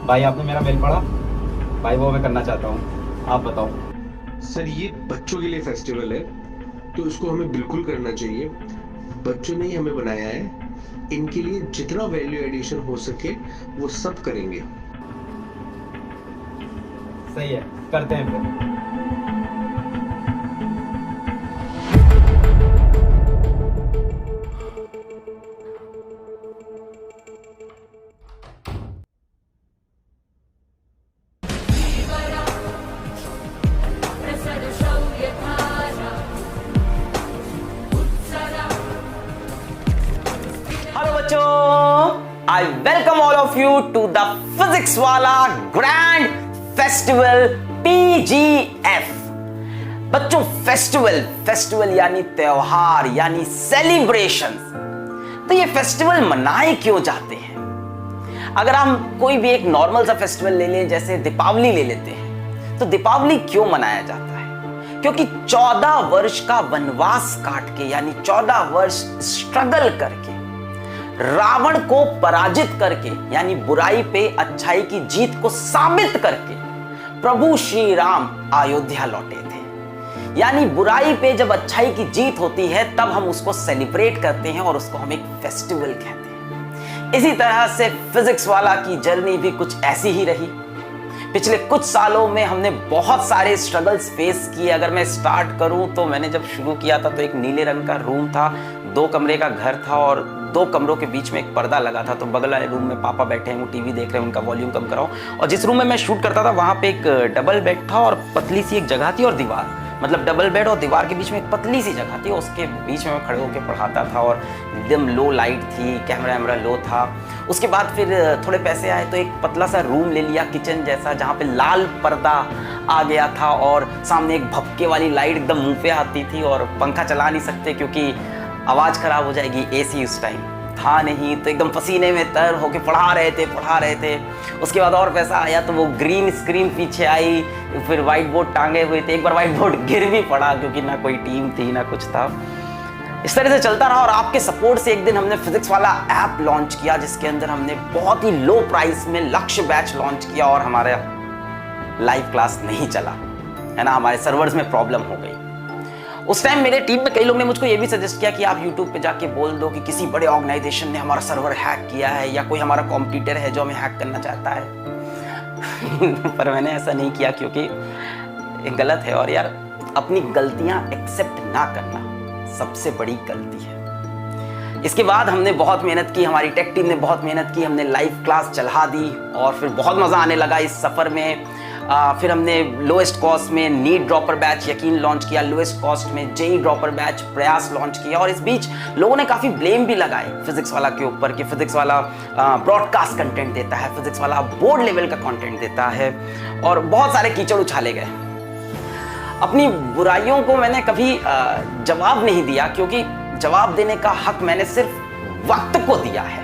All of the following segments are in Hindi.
भाई आपने मेरा मेल पढ़ा? भाई वो मैं करना चाहता हूँ, आप बताओ। सर ये बच्चों के लिए फेस्टिवल है तो इसको हमें बिल्कुल करना चाहिए। बच्चों ने ही हमें बनाया है, इनके लिए जितना वैल्यू एडिशन हो सके वो सब करेंगे। सही है, करते हैं फिर। हेलो बच्चों, I welcome all of you to the Physics Wallah grand festival PGF। बच्चों, फेस्टिवल यानी त्योहार यानी सेलिब्रेशंस। तो ये फेस्टिवल मनाए क्यों जाते हैं? अगर हम कोई भी एक नॉर्मल सा फेस्टिवल ले लें, जैसे दीपावली ले लेते हैं, तो दीपावली क्यों मनाया जाता है? क्योंकि 14 वर्ष का वनवास काट के यानी 14 वर्ष स्ट्रगल करके, रावण को पराजित करके यानी बुराई पे अच्छाई की जीत को साबित करके प्रभु श्री राम अयोध्या लौटे थे। यानी बुराई पे जब अच्छाई की जीत होती है तब हम उसको सेलिब्रेट करते हैं और उसको हम एक फेस्टिवल कहते हैं। इसी तरह से फिजिक्स वाला की जर्नी भी कुछ ऐसी ही रही। पिछले कुछ सालों में हमने बहुत सारे स्ट्रगल्स फेस किए। अगर मैं स्टार्ट करूं तो मैंने जब शुरू किया था तो एक नीले रंग का रूम था, 2 कमरे का घर था और 2 कमरों के बीच में एक पर्दा लगा था। तो बगल वाले रूम में पापा बैठे हैं, वो टीवी देख रहे हैं, उनका वॉल्यूम कम कराओ। और जिस रूम में मैं शूट करता था वहां पे एक डबल बेड था और पतली सी एक जगह थी और दीवार, मतलब डबल बेड और दीवार के बीच में एक पतली सी जगह थी। उसके बीच में मैं खड़े होकर पढ़ाता था और एकदम लो लाइट थी, कैमरा लो था। उसके बाद फिर थोड़े पैसे आए तो एक पतला सा रूम ले लिया, किचन जैसा, जहाँ पे लाल पर्दा आ गया था और सामने एक भपके वाली लाइट एकदम मुंह पे आती थी और पंखा चला नहीं सकते क्योंकि आवाज़ खराब हो जाएगी। AC उस टाइम था नहीं, तो एकदम पसीने में तर होके पढ़ा रहे थे। उसके बाद और पैसा आया तो वो ग्रीन स्क्रीन पीछे आई, फिर व्हाइट बोर्ड टांगे हुए थे। एक बार व्हाइट बोर्ड गिर भी पड़ा क्योंकि ना कोई टीम थी ना कुछ था। इस तरह से चलता रहा और आपके सपोर्ट से एक दिन हमने फिजिक्स वाला ऐप लॉन्च किया जिसके अंदर हमने बहुत ही लो प्राइस में लक्ष्य बैच लॉन्च किया और हमारा लाइव क्लास नहीं चला, है ना, हमारे सर्वर्स में प्रॉब्लम हो गई। उस टाइम मेरे टीम में कई लोग ने मुझको ये भी सजेस्ट किया कि आप YouTube पे जाके बोल दो कि किसी बड़े ऑर्गेनाइजेशन ने हमारा सर्वर हैक किया है या कोई हमारा कॉम्पिटिटर है जो हमें हैक करना चाहता है। पर मैंने ऐसा नहीं किया क्योंकि ये गलत है और यार अपनी गलतियां एक्सेप्ट ना करना सबसे बड़ी गलती है। इसके बाद हमने बहुत मेहनत की, हमारी टेक टीम ने बहुत मेहनत की, हमने लाइव क्लास चला दी और फिर बहुत मज़ा आने लगा इस सफ़र में। फिर हमने लोएस्ट कॉस्ट में नीट ड्रॉपर बैच यकीन लॉन्च किया, लोएस्ट कॉस्ट में जेई ड्रॉपर बैच प्रयास लॉन्च किया और इस बीच लोगों ने काफ़ी ब्लेम भी लगाए फिजिक्स वाला के ऊपर कि फिजिक्स वाला ब्रॉडकास्ट कंटेंट देता है, फिजिक्स वाला बोर्ड लेवल का कंटेंट देता है और बहुत सारे कीचड़ उछाले गए। अपनी बुराइयों को मैंने कभी जवाब नहीं दिया क्योंकि जवाब देने का हक मैंने सिर्फ वक्त को दिया है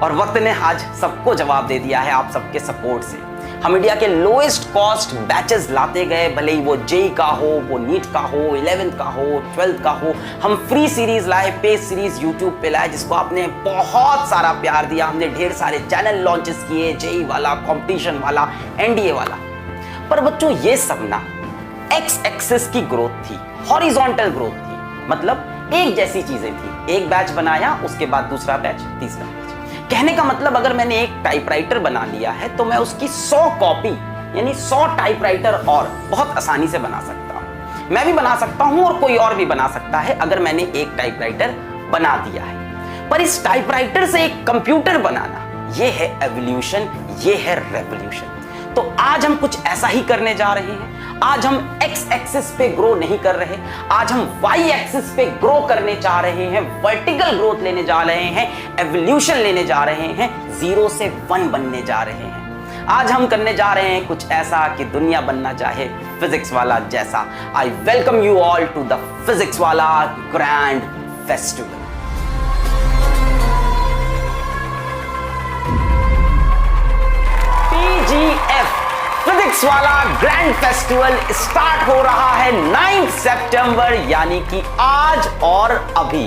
और वक्त ने आज सबको जवाब दे दिया है आप सबके सपोर्ट से। हम इंडिया के लोएस्ट कॉस्ट बैचेस लाते गए, भले ही वो जेई का हो, वो नीट का हो, 11th का हो, 12th का हो। हम फ्री सीरीज लाए, पे सीरीज यूट्यूब पे लाए जिसको आपने बहुत सारा प्यार दिया। हमने ढेर सारे चैनल लॉन्चेस किए, जेई वाला, कंपटीशन वाला, NDA वाला। पर बच्चों ये सब ना एक्स एक्सिस की ग्रोथ थी, हॉरिजॉन्टल ग्रोथ थी, मतलब एक जैसी चीजें थी। एक बैच बनाया, उसके बाद दूसरा बैच, तीसरा बैच। कहने का मतलब अगर मैंने एक टाइपराइटर बना लिया है तो मैं उसकी 100 कॉपी यानी 100 टाइपराइटर और बहुत आसानी से बना सकता हूं। मैं भी बना सकता हूं और कोई और भी बना सकता है अगर मैंने एक टाइपराइटर बना दिया है। पर इस टाइपराइटर से एक कंप्यूटर बनाना, ये है एवोल्यूशन, ये है रेवोल्यूशन। तो आज हम कुछ ऐसा ही करने जा रहे हैं। आज हम एक्स एक्सिस पे ग्रो नहीं कर रहे, आज हम वाई एक्सिस पे ग्रो करने जा रहे हैं, वर्टिकल ग्रोथ लेने जा रहे हैं, एवोल्यूशन लेने जा रहे हैं, 0 से 1 बनने जा रहे हैं। आज हम करने जा रहे हैं कुछ ऐसा कि दुनिया बनना चाहे फिजिक्स वाला जैसा। I welcome you all to the Physics Wallah grand festival. PGF Physics Wallah grand festival start हो रहा है 9 सितंबर यानी कि आज और अभी।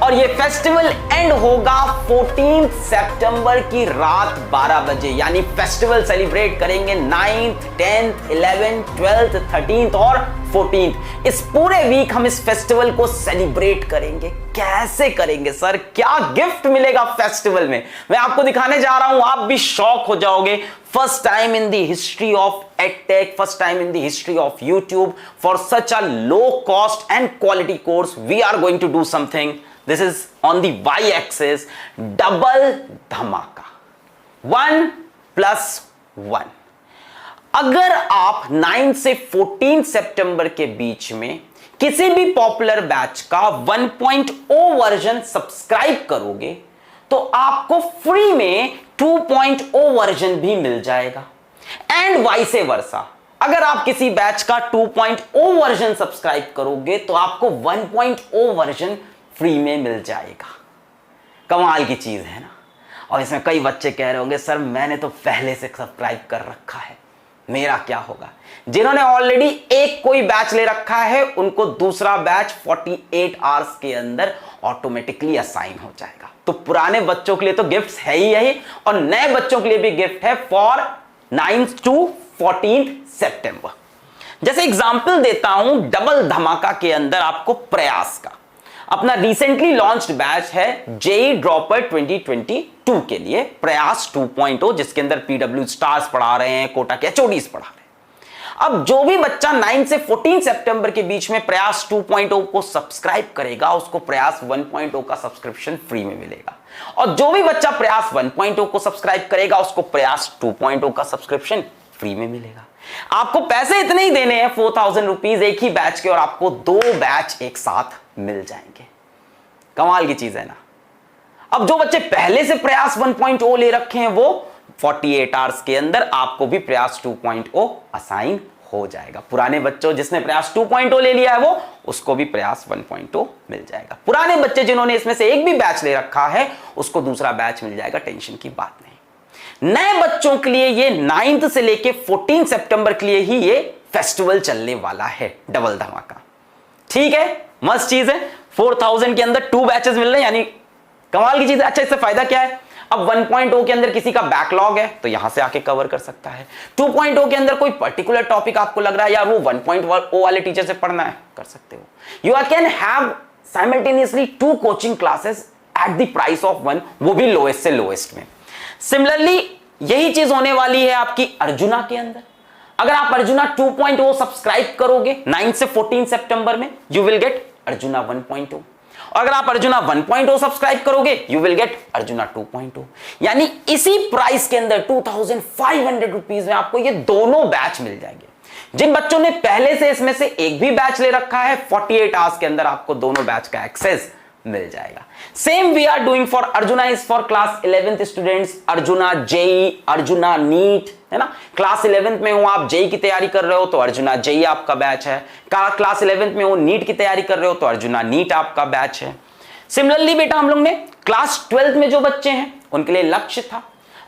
और ये फेस्टिवल एंड होगा 14 सितंबर की रात 12 बजे। यानी फेस्टिवल सेलिब्रेट करेंगे 9th 10th 11th 12th 13th और 14th। इस पूरे वीक हम इस फेस्टिवल को सेलिब्रेट करेंगे। कैसे करेंगे सर, क्या गिफ्ट मिलेगा फेस्टिवल में, मैं आपको दिखाने जा रहा हूं, आप भी शॉक हो जाओगे। First time in the history of EdTech, first time in the history of YouTube, for such a low cost and quality course we are going to do something. This is on the y-axis, double धमाका 1+1। अगर आप 9 से 14 सितंबर के बीच में किसी भी पॉपुलर बैच का 1.0 वर्जन सब्सक्राइब करोगे तो आपको फ्री में 2.0 वर्जन भी मिल जाएगा। एंड वाइस वर्सा, अगर आप किसी बैच का 2.0 वर्जन सब्सक्राइब करोगे तो आपको 1.0 वर्जन फ्री में मिल जाएगा। कमाल की चीज है ना। और इसमें कई बच्चे कह रहे होंगे सर मैंने तो पहले से सब्सक्राइब कर रखा है, मेरा क्या होगा। जिन्होंने ऑलरेडी एक कोई बैच ले रखा है उनको दूसरा बैच 48 आवर्स के अंदर ऑटोमेटिकली असाइन हो जाएगा। तो पुराने बच्चों के लिए तो गिफ्ट है ही यही, और नए बच्चों के लिए भी गिफ्ट है फॉर 9 to 14 सितंबर। जैसे एग्जांपल देता हूं, डबल धमाका के अंदर आपको प्रयास का अपना रिसेंटली लॉन्च्ड बैच है जेई ड्रॉपर 2022 के लिए, प्रयास 2.0, जिसके अंदर PW स्टार्स पढ़ा रहे हैं, कोटा के HODs पढ़ा रहे हैं। अब जो भी बच्चा 9 से 14 सितंबर के बीच में प्रयास 2.0 को सब्सक्राइब करेगा उसको प्रयास 1.0 का सब्सक्रिप्शन फ्री में मिलेगा, और जो भी बच्चा प्रयास 1.0 को सब्सक्राइब करेगा उसको प्रयास 2.0 का सब्सक्रिप्शन फ्री में मिलेगा। आपको पैसे इतने ही देने हैं 4000 रुपीज एक ही बैच के, और आपको 2 बैच एक साथ मिल जाएंगे। कमाल की चीज है ना। अब जो बच्चे पहले से प्रयास 1.0 ले रखे हैं वो 48 आवर्स के अंदर आपको भी प्रयास 2.0 असाइन हो जाएगा। पुराने बच्चों जिसने प्रयास 2.0 ले लिया है वो उसको भी प्रयास 1.0 मिल जाएगा। पुराने बच्चे जिन्होंने इसमें से एक भी बैच ले रखा है उसको दूसरा बैच मिल जाएगा, टेंशन की बात नहीं। नए बच्चों के लिए ये 9 से लेके 14 सितंबर के लिए ही ये फेस्टिवल चलने वाला है, डबल धमाका। ठीक है, मस्त चीज है। 4000 के अंदर 2 बैचेस मिल रहे हैं, यानी कमाल की चीज है। अच्छा, इससे फायदा क्या है, अब 1.0 के अंदर किसी का बैकलॉग है तो यहां से आके कवर कर सकता है। 2.0 के अंदर कोई पर्टिकुलर टॉपिक आपको लग रहा है यार वो 1.0 वाले टीचर से पढ़ना है, कर सकते हो। You can have simultaneously 2 coaching classes at the price of 1, वो भी लोएस्ट से लोएस्ट में। सिमिलरली यही चीज होने वाली है आपकी अर्जुना के अंदर। अगर आप अर्जुना 2.0 सब्सक्राइब करोगे 9 से 14 सितंबर में, यू विल गेट अर्जुना 1.0, और अगर आप अर्जुना 1.0 सब्सक्राइब करोगे यू विल गेट अर्जुना 2.0। यानी इसी प्राइस के अंदर 2500 रुपीज में आपको ये दोनों बैच मिल जाएंगे। जिन बच्चों ने पहले से इसमें से एक भी बैच ले रखा है 48 आवर्स के अंदर आपको दोनों बैच का एक्सेस मिल जाएगा। Same we are doing for Arjuna is for class 11th students, Arjuna JEE, Arjuna NEET, है ना। क्लास 11th में हो आप, जेई की तैयारी कर रहे हो तो अर्जुना जेई आपका बैच है। क्लास 11th में हो नीट की तैयारी कर रहे हो तो अर्जुना नीट आपका बैच है। सिमिलरली बेटा हम लोग ने क्लास 12th में जो बच्चे हैं उनके लिए लक्ष्य था,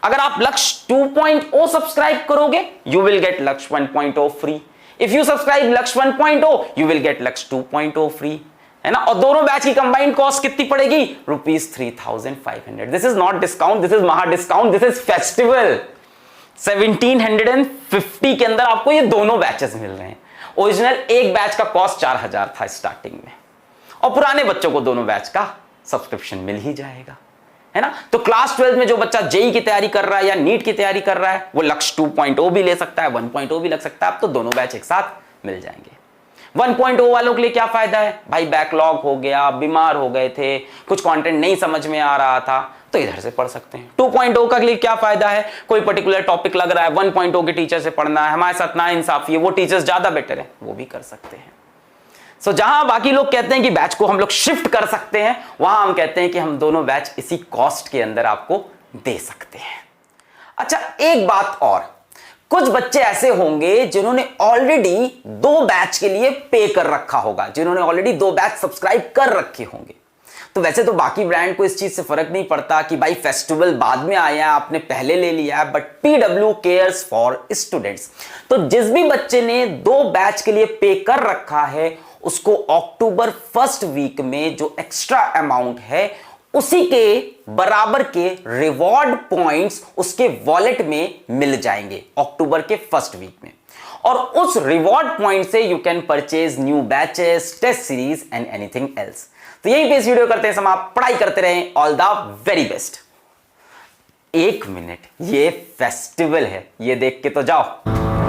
अगर आप लक्ष्य 2.0 सब्सक्राइब करोगे यू विल गेट लक्ष्य 1.0 फ्री। इफ यू सब्सक्राइब लक्ष्य 1.0 यू विल गेट लक्ष्य 2.0 फ्री, है ना। और दोनों बैच की कंबाइंड कॉस्ट कितनी पड़ेगी, ₹3500। This is not discount, this is महा डिस्काउंट, दिस इज फेस्टिवल। 1750 के अंदर आपको ये दोनों बैचेस मिल रहे हैं। ओरिजिनल एक बैच का कॉस्ट 4000 था स्टार्टिंग में, और पुराने बच्चों को दोनों बैच का सब्सक्रिप्शन मिल ही जाएगा, है ना। तो क्लास 12 में जो बच्चा जेई की तैयारी कर रहा है या नीट की तैयारी कर रहा है वो लक्ष्य 2.0 भी ले सकता है, 1.0 भी लग सकता है, अब तो दोनों बैच एक साथ मिल जाएंगे। 1.0 वालों के लिए क्या फायदा है भाई, बैकलॉग हो गया, बीमार हो गए थे, कुछ कंटेंट नहीं समझ में आ रहा था तो इधर से पढ़ सकते हैं। 2.0 का लिए क्या फायदा है, कोई पर्टिकुलर टॉपिक लग रहा है 1.0 के टीचर से पढ़ना है, हमारे साथ ना इंसाफी है, वो टीचर्स ज्यादा बेटर है, वो भी कर सकते हैं। सो जहां बाकी लोग कहते हैं कि बैच को हम लोग शिफ्ट कर सकते हैं, वहां हम कहते हैं कि हम दोनों बैच इसी कॉस्ट के अंदर आपको दे सकते हैं। अच्छा, एक बात और, कुछ बच्चे ऐसे होंगे जिन्होंने ऑलरेडी 2 बैच के लिए पे कर रखा होगा, जिन्होंने ऑलरेडी 2 बैच सब्सक्राइब कर रखे होंगे। तो वैसे तो बाकी ब्रांड को इस चीज से फर्क नहीं पड़ता कि भाई फेस्टिवल बाद में आया है, आपने पहले ले लिया है, but PW cares for students. तो जिस भी बच्चे ने 2 बैच के लिए पे कर रखा है उसको अक्टूबर फर्स्ट वीक में जो एक्स्ट्रा अमाउंट है उसी के बराबर के रिवॉर्ड पॉइंट्स उसके वॉलेट में मिल जाएंगे अक्टूबर के फर्स्ट वीक में। और उस रिवॉर्ड पॉइंट से you can purchase new batches, test series and anything else. तो यहीं पे इस वीडियो करते हैं समाप्त। पढ़ाई करते रहें। All the very best. एक मिनट, ये फेस्टिवल है, ये देख के तो जाओ।